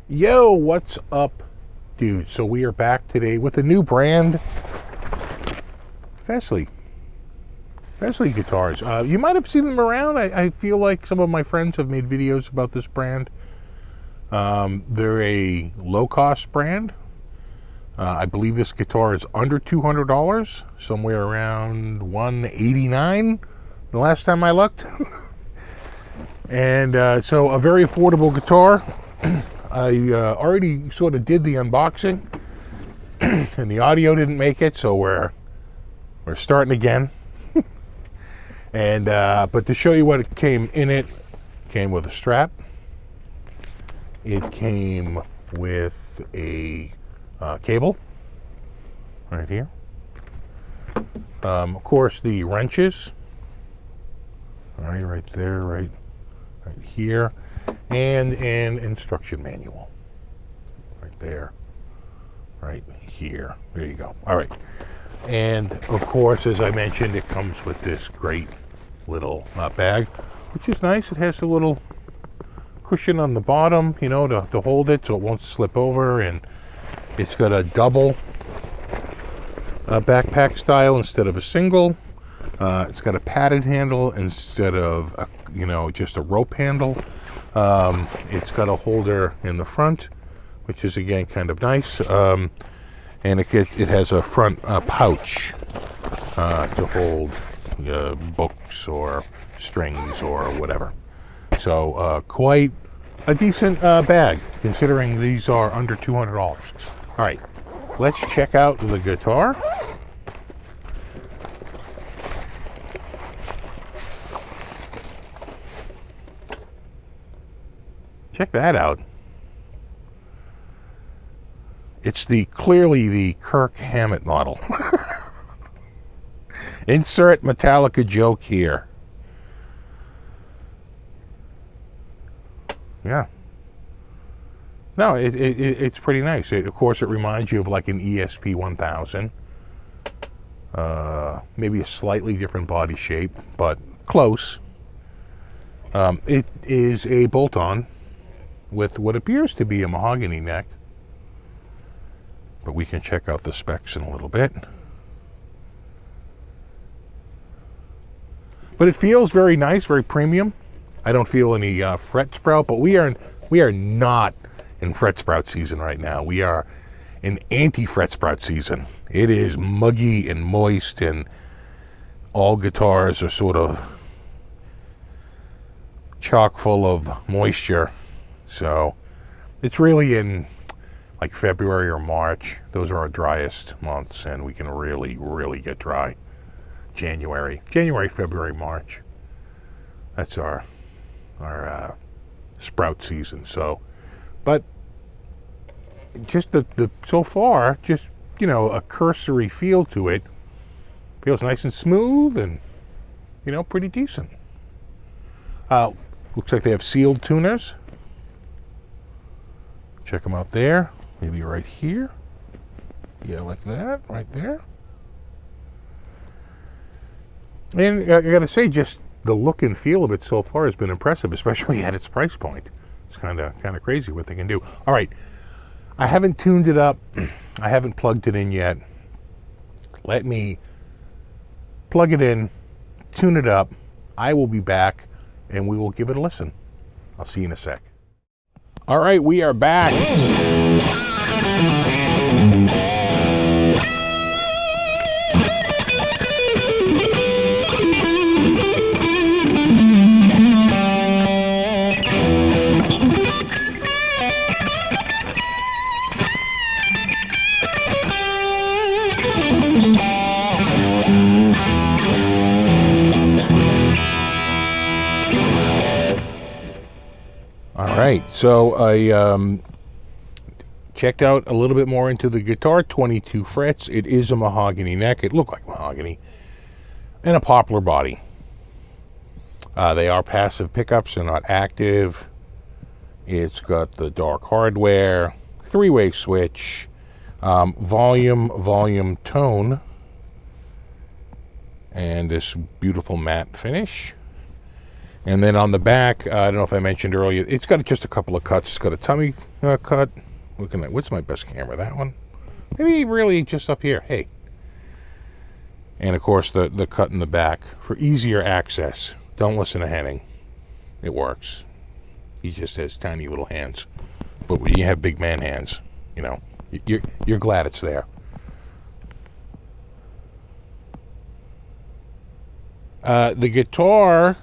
Yo, what's up, dude? So we are back today with a new brand, Fesley guitars. You might have seen them around. I feel like some of my friends have made videos about this brand. They're a low-cost brand. I believe this guitar is under $200, somewhere around $189 the last time I looked. And so a very affordable guitar. I already sort of did the unboxing and the audio didn't make it, so we're starting again. And but to show you what it came in, it came with a strap. It came with a cable right here. Of course, the wrenches. Right there, right here. And an instruction manual right there, right here. There you go. All right. And of course, as I mentioned, it comes with this great little bag, which is nice. It has a little cushion on the bottom, you know, to hold it so it won't slip over. And it's got a double backpack style instead of a single. It's got a padded handle instead of just a rope handle. It's got a holder in the front, which is again kind of nice, and it has a front pouch to hold books or strings or whatever. So quite a decent bag, considering these are under $200. All right, let's check out the guitar. Check that out. It's clearly the Kirk Hammett model. Insert Metallica joke here. Yeah. No, it's pretty nice. Of course, it reminds you of like an ESP 1000. Maybe a slightly different body shape, but close. It is a bolt-on with what appears to be a mahogany neck, but we can check out the specs in a little bit. But it feels very nice, very premium. I don't feel any fret sprout, but we are not in fret sprout season right now. We are in anti-fret sprout season. It is muggy and moist, and all guitars are sort of chock full of moisture. So it's really in like February or March. Those are our driest months, and we can really get dry. January, February, March. That's our sprout season. So, but just the so far, just a cursory feel to it. Feels nice and smooth, and pretty decent. Looks like they have sealed tuners. Check them out there. Maybe right here. Yeah, like that, right there. And I gotta say, just the look and feel of it so far has been impressive, especially at its price point. It's kind of crazy what they can do. All right, I haven't tuned it up. I haven't plugged it in yet. Let me plug it in, tune it up. I will be back, and we will give it a listen. I'll see you in a sec. All right, we are back. All right, so I checked out a little bit more into the guitar. 22 frets. It is a mahogany neck. It looked like mahogany. And a poplar body. They are passive pickups. They're not active. It's got the dark hardware, 3-way switch, volume, tone, and this beautiful matte finish. And then on the back, I don't know if I mentioned earlier, it's got just a couple of cuts. It's got a tummy cut. Looking at, what's my best camera? That one? Maybe really just up here. Hey. And of course the cut in the back for easier access. Don't listen to Henning. It works. He just has tiny little hands. But when you have big man hands, you know, you're glad it's there. The guitar,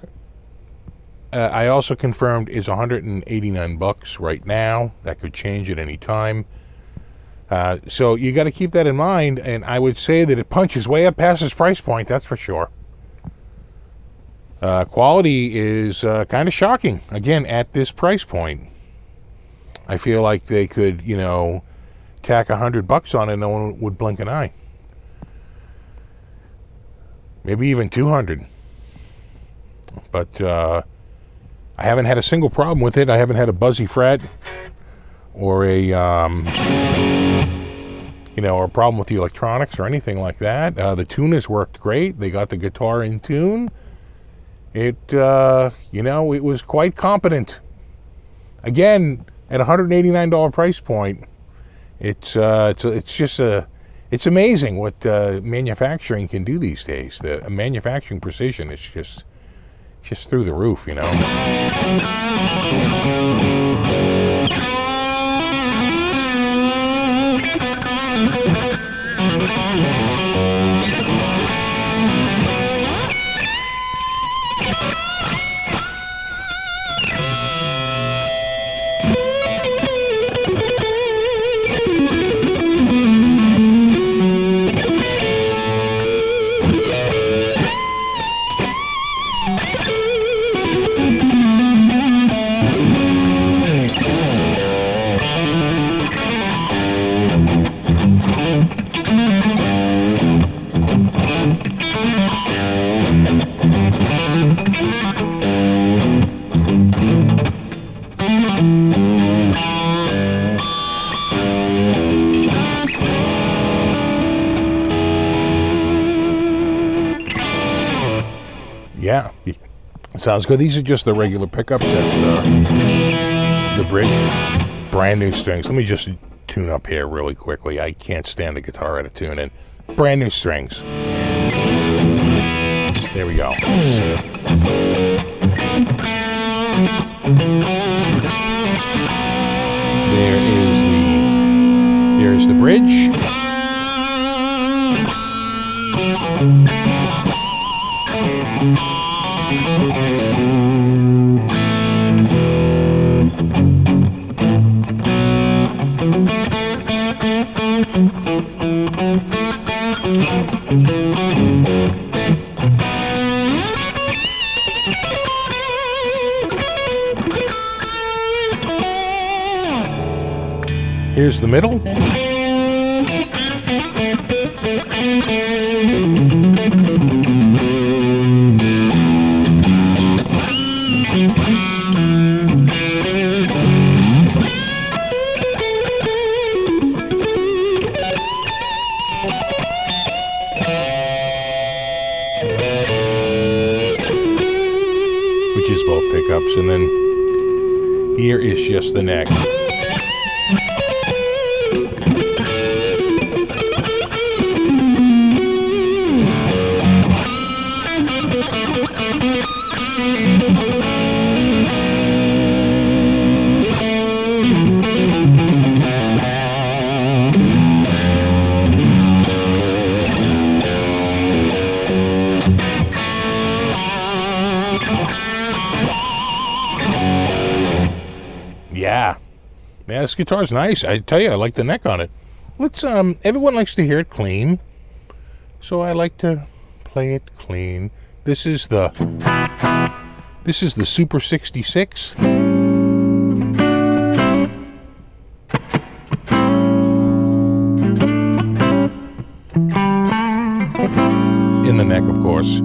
I also confirmed, is $189 right now. That could change at any time. So you got to keep that in mind, and I would say that it punches way up past its price point, that's for sure. Quality is kind of shocking, again, at this price point. I feel like they could, you know, tack $100 on it and no one would blink an eye. Maybe even 200. But I haven't had a single problem with it. I haven't had a buzzy fret or a, you know, or a problem with the electronics or anything like that. The tune has worked great. They got the guitar in tune. It, you know, it was quite competent. Again, at $189 price point, it's just it's amazing what manufacturing can do these days. The manufacturing precision is just through the roof, you know. Yeah, sounds good. These are just the regular pickup sets, the Brit, brand new strings. Let me just tune up here really quickly. I can't stand the guitar out of tune. And brand new strings. There we go. There's the bridge. Here's the middle. Which is both pickups, and then here is just the neck. Yeah, this guitar's nice. I tell you, I like the neck on it. Let's everyone likes to hear it clean, so I like to play it clean. This is the Super 66. In the neck, of course.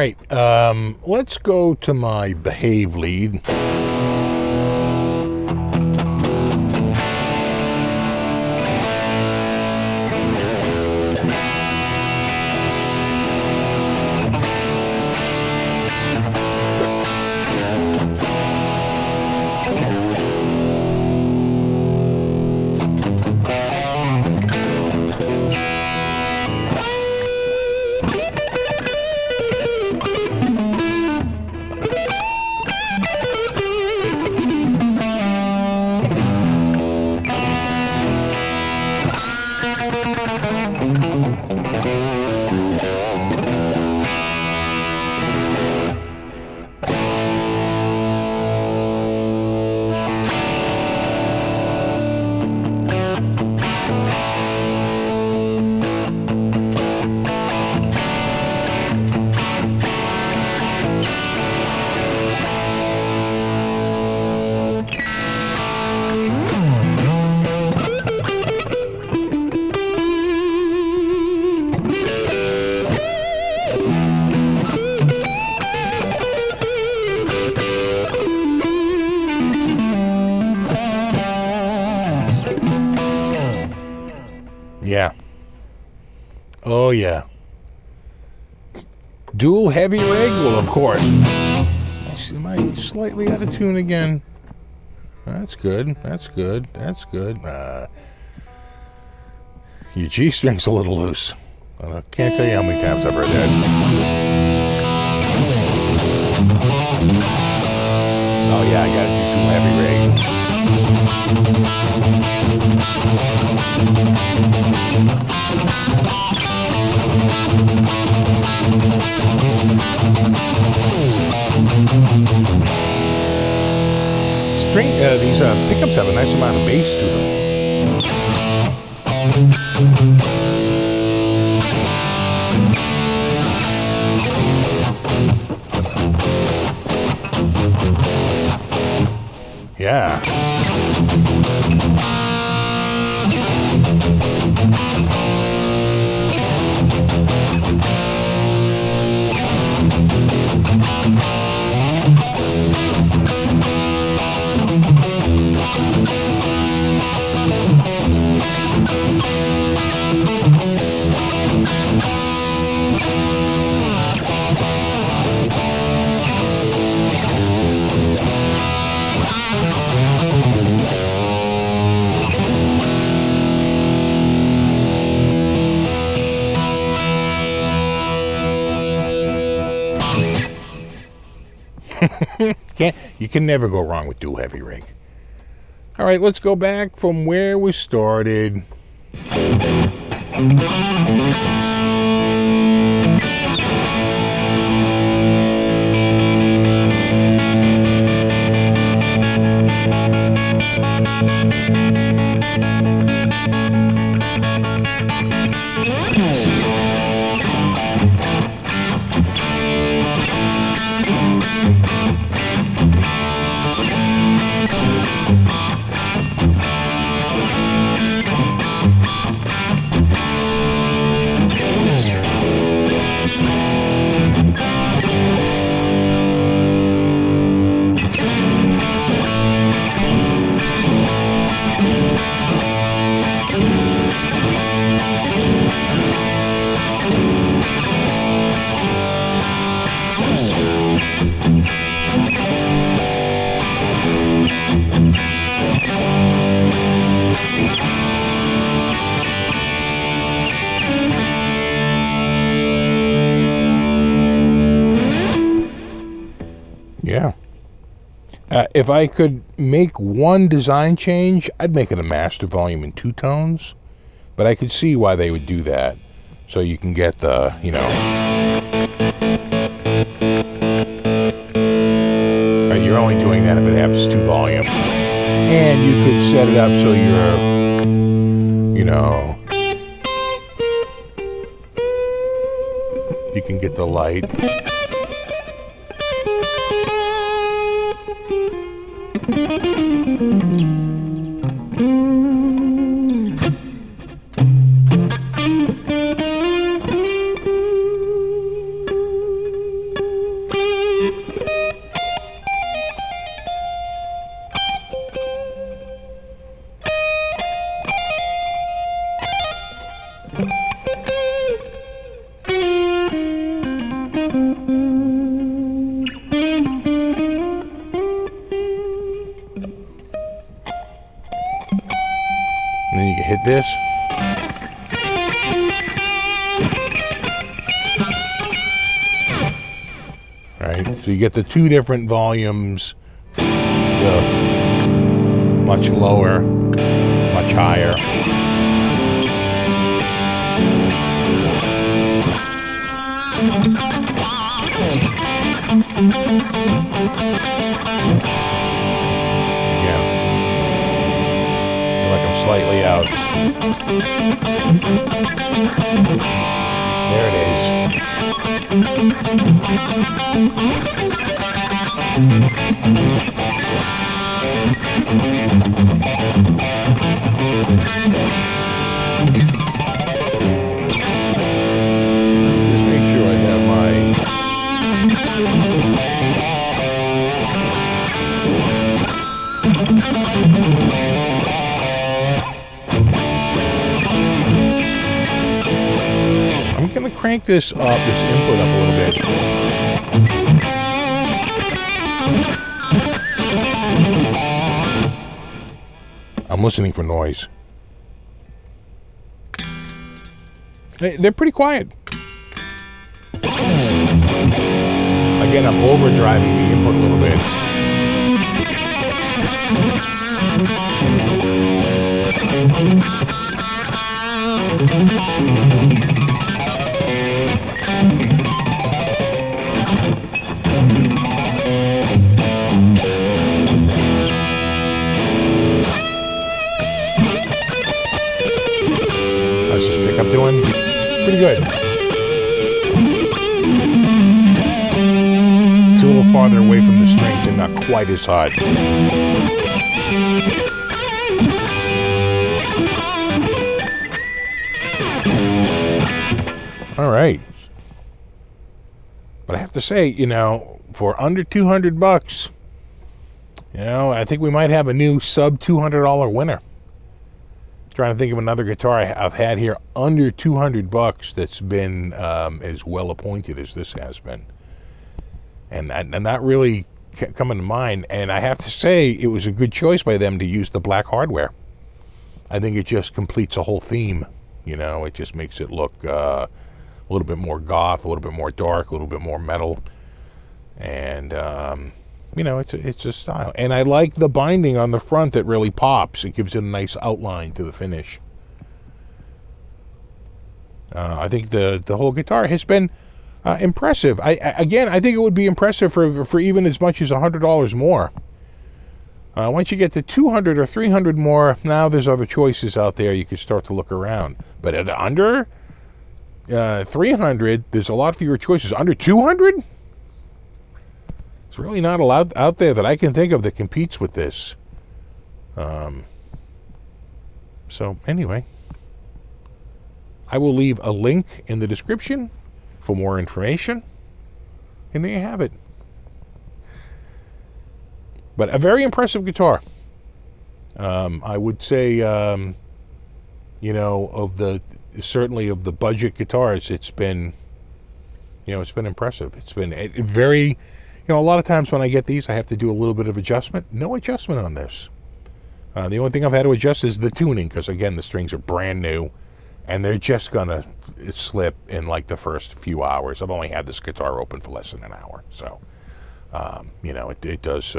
right, let's go to my behave lead. Yeah. Oh, yeah. Dual heavy rig? Well, of course. Am I slightly out of tune again? That's good. That's good. That's good. Your G string's a little loose. I can't tell you how many times I've heard that. Oh, yeah, I gotta do dual heavy rig. These pickups have a nice amount of bass to them. Yeah. You can never go wrong with dual heavy rig. All right, let's go back from where we started. Yeah. If I could make one design change, I'd make it a master volume in 2 tones. But I could see why they would do that. So you can get the, you know... You're only doing that if it has 2 volume. And you could set it up so you're, you know... You can get the light. And then you can hit this. Right, so you get the two different volumes, the much lower, much higher. Again, I feel like I'm slightly out. There it is. Just make sure I have my I'm going to crank this up, this input up a little bit. I'm listening for noise. They're pretty quiet. Again, I'm overdriving the input a little bit. How's this pickup doing? Pretty good. It's a little farther away from the strings and not quite as hot. All right. But I have to say, you know, for under $200, you know, I think we might have a new sub $200 winner. Trying to think of another guitar I've had here under $200 that's been as well appointed as this has been, and not really coming to mind. And I have to say it was a good choice by them to use the black hardware. I think it just completes a whole theme. You know, it just makes it look a little bit more goth, a little bit more dark, a little bit more metal, and you know, it's a style. And I like the binding on the front that really pops. It gives it a nice outline to the finish. I think the whole guitar has been impressive. Again, I think it would be impressive for even as much as $100 more. Once you get to 200 or 300 more, now there's other choices out there. You can start to look around. But at under 300, there's a lot fewer choices. Under 200? It's really not a lot out there that I can think of that competes with this. So anyway, I will leave a link in the description for more information. And there you have it. But a very impressive guitar. I would say, you know, certainly of the budget guitars, it's been, you know, it's been impressive. It's been very... You know, a lot of times when I get these, I have to do a little bit of adjustment. No adjustment on this. The only thing I've had to adjust is the tuning, because, again, the strings are brand new, and they're just going to slip in, like, the first few hours. I've only had this guitar open for less than an hour. So, you know, it does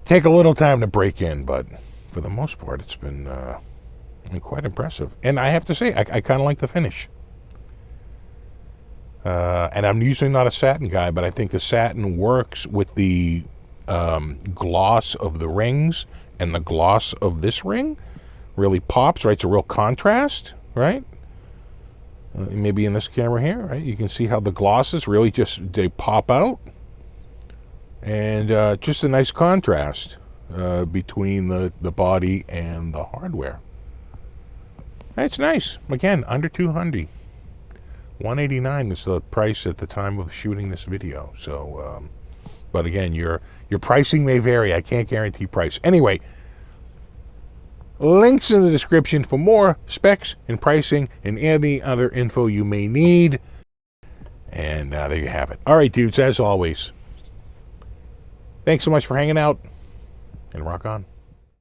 take a little time to break in, but for the most part, it's been quite impressive. And I have to say, I kind of like the finish. And I'm usually not a satin guy, but I think the satin works with the gloss of the rings, and the gloss of this ring really pops, right? It's a real contrast, right? Maybe in this camera here, right? You can see how the glosses really they pop out. And just a nice contrast between the body and the hardware. That's nice. Again, under 200. $189 is the price at the time of shooting this video. So, but again, your pricing may vary. I can't guarantee price. Anyway, links in the description for more specs and pricing and any other info you may need. And there you have it. All right, dudes, as always, thanks so much for hanging out, and rock on.